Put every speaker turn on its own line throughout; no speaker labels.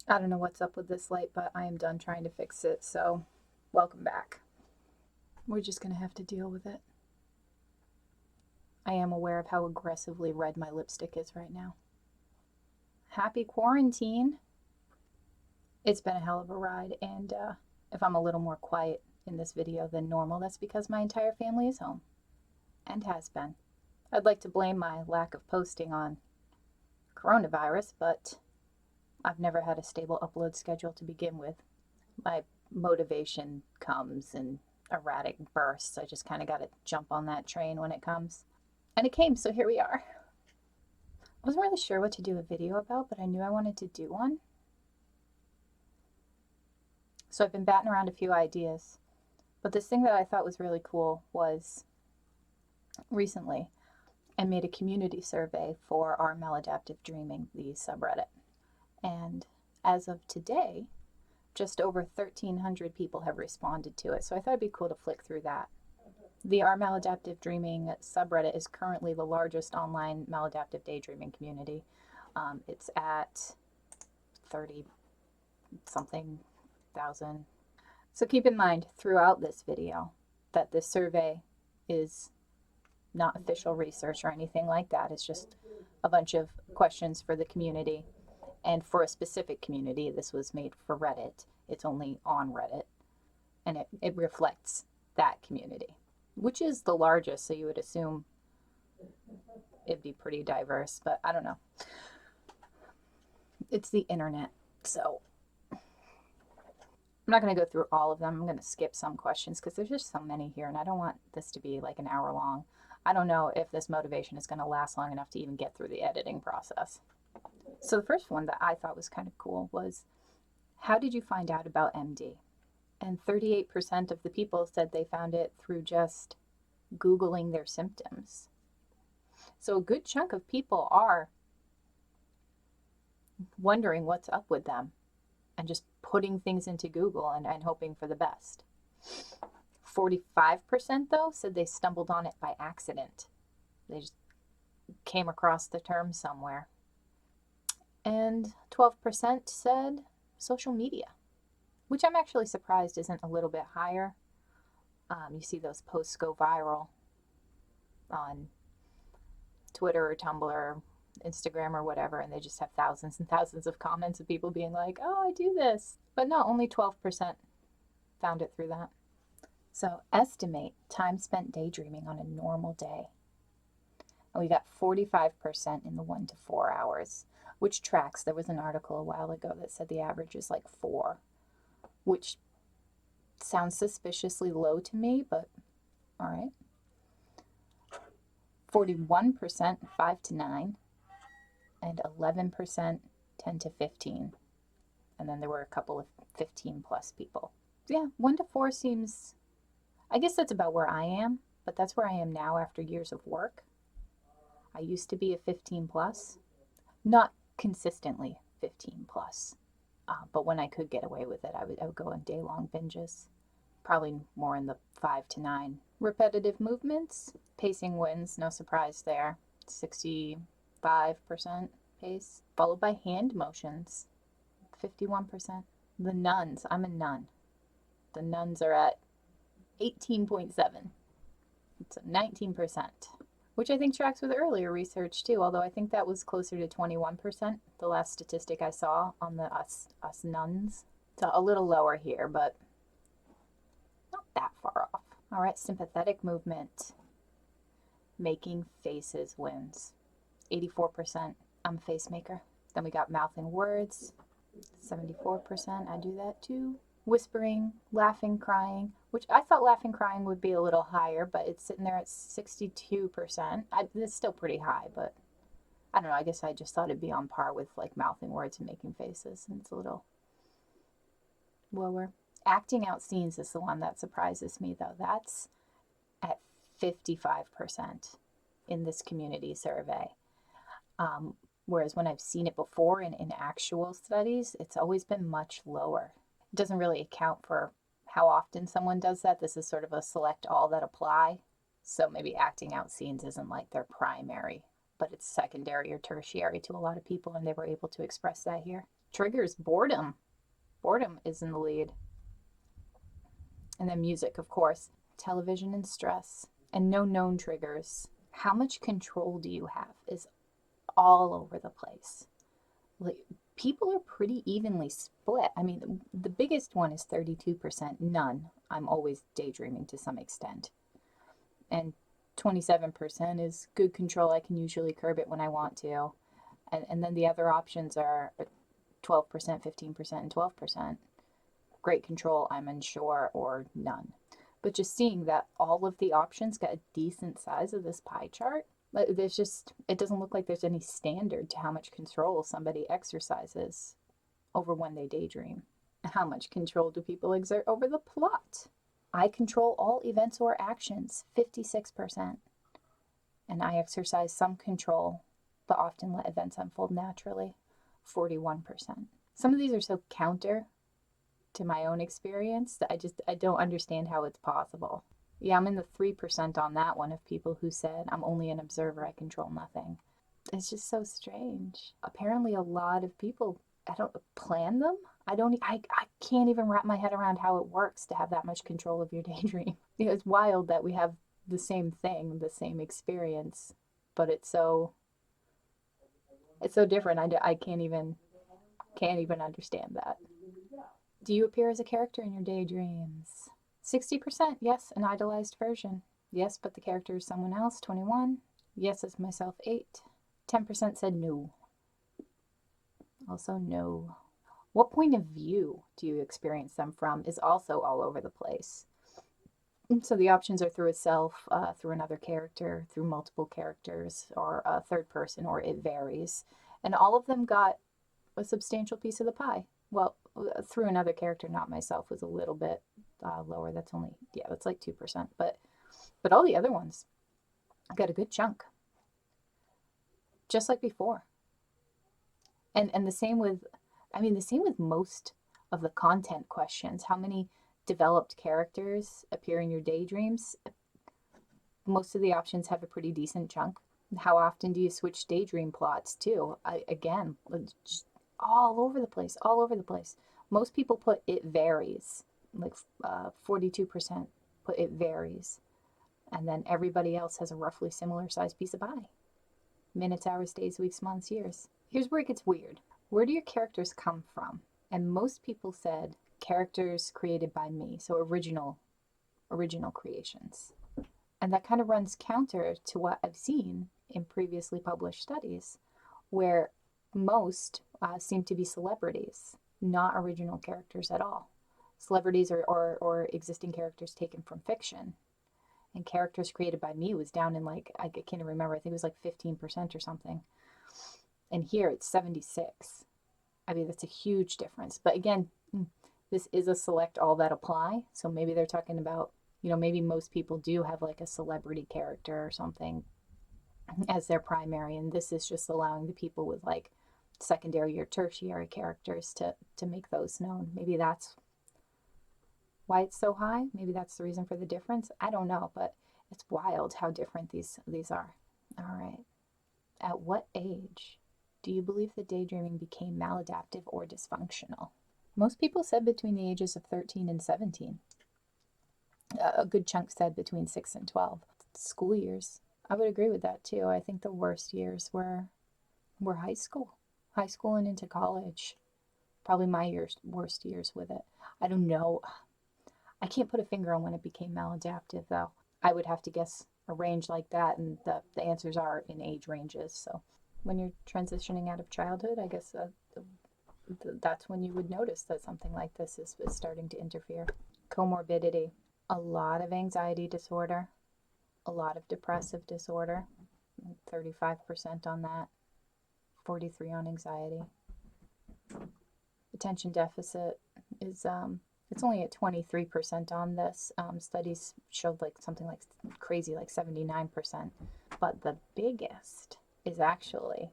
I don't know what's up with this light, but I am done trying to fix it, so welcome back. We're just gonna have to deal with it. I am aware of how aggressively red my lipstick is right now. Happy quarantine! It's been a hell of a ride, and if I'm a little more quiet in this video than normal, that's because my entire family is home, and has been. I'd like to blame my lack of posting on coronavirus, but I've never had a stable upload schedule to begin with. My motivation comes in erratic bursts. I just kind of got to jump on that train when it comes. And it came, so here we are. I wasn't really sure what to do a video about, but I knew I wanted to do one. So I've been batting around a few ideas. But this thing that I thought was really cool was recently I made a community survey for our Maladaptive Dreaming, the subreddit. And as of today, just over 1,300 people have responded to it. So I thought it'd be cool to flick through that. The Our Maladaptive Dreaming subreddit is currently the largest online maladaptive daydreaming community. It's at 30 something thousand. So keep in mind throughout this video that this survey is not official research or anything like that. It's just a bunch of questions for the community and for a specific community. This was made for Reddit. It's only on Reddit, and it reflects that community, which is the largest, so you would assume it'd be pretty diverse, but I don't know. It's the internet, so I'm not going to go through all of them. I'm going to skip some questions because there's just so many here, and I don't want this to be like an hour long. I don't know if this motivation is going to last long enough to even get through the editing process. So the first one that I thought was kind of cool was, how did you find out about MD? And 38% of the people said they found it through just Googling their symptoms. So a good chunk of people are wondering what's up with them and just putting things into Google and hoping for the best. 45% though said they stumbled on it by accident. They just came across the term somewhere. And 12% said social media, which I'm actually surprised isn't a little bit higher. You see those posts go viral on Twitter or Tumblr or Instagram or whatever, and they just have thousands and thousands of comments of people being like, oh, I do this. But no, only 12% found it through that. So estimate time spent daydreaming on a normal day. And we got 45% in the 1 to 4 hours, which tracks. There was an article a while ago that said the average is like 4, which sounds suspiciously low to me, but all right. 41% 5 to 9, and 11% 10 to 15. And then there were a couple of 15 plus people. Yeah, 1 to 4 seems, I guess that's about where I am, but that's where I am now after years of work. I used to be a 15 plus, not consistently 15 plus, but when I could get away with it, I would go on day long binges, probably more in the 5 to 9. Repetitive movements, pacing wins, no surprise there, 65% pace, followed by hand motions, 51%. The nuns, I'm a nun. The nuns are at 18.7. It's 19%, which I think tracks with earlier research too, although I think that was closer to 21%, the last statistic I saw on the us nuns. So a little lower here, but not that far off. All right, sympathetic movement. Making faces wins. 84%. I'm a face maker. Then we got mouthing words. 74%. I do that too. Whispering, laughing, crying, which I thought laughing, crying would be a little higher, but it's sitting there at 62%. It's still pretty high, but I don't know. I guess I just thought it'd be on par with like mouthing words and making faces, and it's a little lower. Acting out scenes is the one that surprises me, though. That's at 55% in this community survey. Whereas when I've seen it before in actual studies, it's always been much lower. It doesn't really account for how often someone does that. This is sort of a select all that apply. So maybe acting out scenes isn't like their primary, but it's secondary or tertiary to a lot of people, and they were able to express that here. Triggers, boredom. Boredom is in the lead. And then music, of course. Television and stress. And no known triggers. How much control do you have is all over the place. Like, people are pretty evenly split. I mean, the biggest one is 32%, none. I'm always daydreaming to some extent. And 27% is good control. I can usually curb it when I want to. And then the other options are 12%, 15%, and 12%. Great control, I'm unsure, or none. But just seeing that all of the options got a decent size of this pie chart, there's just, it doesn't look like there's any standard to how much control somebody exercises over when they daydream. How much control do people exert over the plot? I control all events or actions, 56%. And I exercise some control, but often let events unfold naturally, 41%. Some of these are so counter to my own experience that I don't understand how it's possible. Yeah, I'm in the 3% on that one of people who said, I'm only an observer, I control nothing. It's just so strange. Apparently a lot of people, I don't plan them. I can't even wrap my head around how it works to have that much control of your daydream. It's wild that we have the same thing, the same experience, but it's so different. I can't even understand that. Do you appear as a character in your daydreams? 60%, yes, an idolized version. Yes, but the character is someone else, 21. Yes, as myself, 8. 10% said no. Also no. What point of view do you experience them from is also all over the place. So the options are through a self, through another character, through multiple characters, or a third person, or it varies. And all of them got a substantial piece of the pie. Well, through another character, not myself, was a little bit lower. That's only, that's like 2%. But all the other ones got a good chunk. Just like before. And the same with, the same with most of the content questions. How many developed characters appear in your daydreams? Most of the options have a pretty decent chunk. How often do you switch daydream plots too? Again, just all over the place, all over the place. Most people put it varies, like 42% put it varies. And then everybody else has a roughly similar sized piece of pie. Minutes, hours, days, weeks, months, years. Here's where it gets weird. Where do your characters come from? And most people said characters created by me, so original creations. And that kind of runs counter to what I've seen in previously published studies, where most seem to be celebrities, not original characters at all. Celebrities or existing characters taken from fiction. And characters created by me was down in like, I can't remember, I think it was like 15% or something. And here it's 76. That's a huge difference. But again, this is a select all that apply. So maybe they're talking about, maybe most people do have like a celebrity character or something as their primary. And this is just allowing the people with like secondary or tertiary characters to make those known. Maybe that's why it's so high. Maybe that's the reason for the difference. I don't know, but it's wild how different these are. All right. At what age do you believe that daydreaming became maladaptive or dysfunctional? Most people said between the ages of 13 and 17. A good chunk said between 6 and 12. School years. I would agree with that too. I think the worst years were high school and into college. Probably my worst years with it. I don't know. I can't put a finger on when it became maladaptive though. I would have to guess a range like that, and the answers are in age ranges. So when you're transitioning out of childhood, I guess that's when you would notice that something like this is starting to interfere. Comorbidity. A lot of anxiety disorder, a lot of depressive disorder, 35% on that, 43 on anxiety. Attention deficit is it's only at 23% on this. Studies showed like something like crazy, like 79%. But the biggest is actually,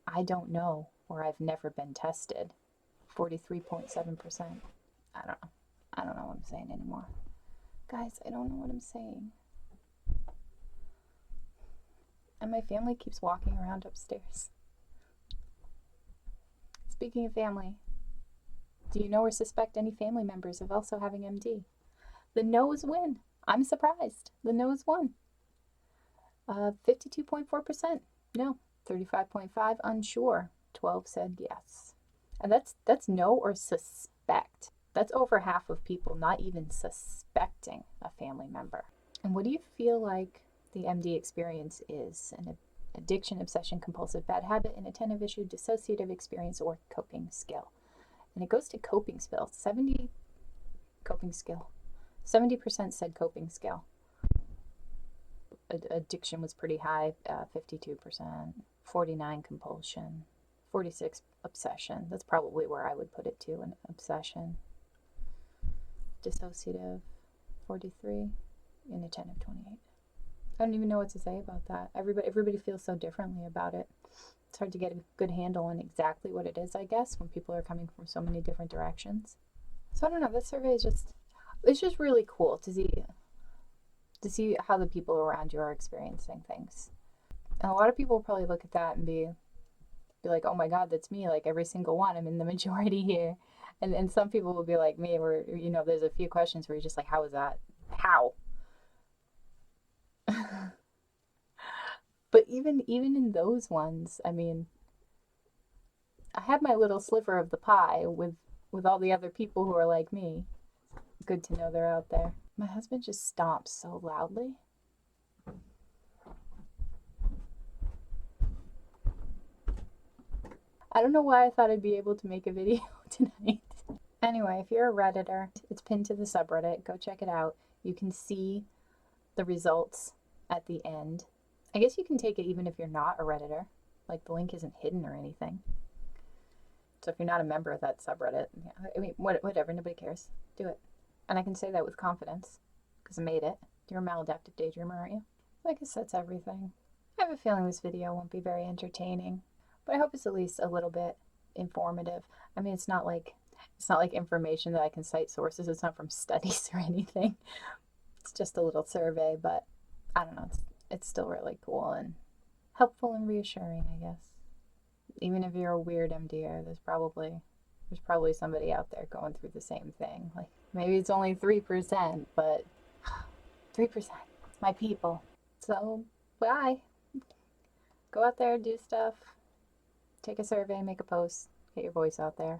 I don't know, or I've never been tested, 43.7%. I don't know. I don't know what I'm saying anymore. Guys, I don't know what I'm saying. And my family keeps walking around upstairs. Speaking of family, Do you know or suspect any family members of also having MD? The no's win. I'm surprised. The no's won. 52.4% no. 35.5 unsure. 12 said yes. And that's no or suspect. That's over half of people not even suspecting a family member. And what do you feel like the MD experience is? An addiction, obsession, compulsive bad habit, inattentive issue, dissociative experience, or coping skill? And it goes to coping skill. 70% said coping skill. Addiction was pretty high, 52%. 49 compulsion. 46 obsession. That's probably where I would put it too, an obsession. Dissociative, 43. Inattentive, 28. I don't even know what to say about that. Everybody feels so differently about it. It's hard to get a good handle on exactly what it is, I guess, when people are coming from so many different directions. So I don't know, this survey is it's just really cool to see how the people around you are experiencing things. And a lot of people will probably look at that and be like, oh my God, that's me, like every single one. I'm in the majority here. And some people will be like me, where, you know, there's a few questions where you're just like, how is that? How? But even in those ones, I mean, I have my little sliver of the pie with all the other people who are like me. Good to know they're out there. My husband just stomps so loudly. I don't know why I thought I'd be able to make a video tonight. Anyway, if you're a Redditor, it's pinned to the subreddit. Go check it out. You can see the results at the end. I guess you can take it even if you're not a Redditor. Like, the link isn't hidden or anything. So if you're not a member of that subreddit, yeah, I mean, whatever, nobody cares. Do it. And I can say that with confidence, because I made it. You're a maladaptive daydreamer, aren't you? I guess that's everything. I have a feeling this video won't be very entertaining, but I hope it's at least a little bit informative. I mean, it's not like information that I can cite sources. It's not from studies or anything. It's just a little survey, but I don't know. It's still really cool and helpful and reassuring, I guess. Even if you're a weird MDer, there's probably somebody out there going through the same thing. Like, maybe it's only 3%, but 3%, my people. So, bye. Go out there, do stuff, take a survey, make a post, get your voice out there.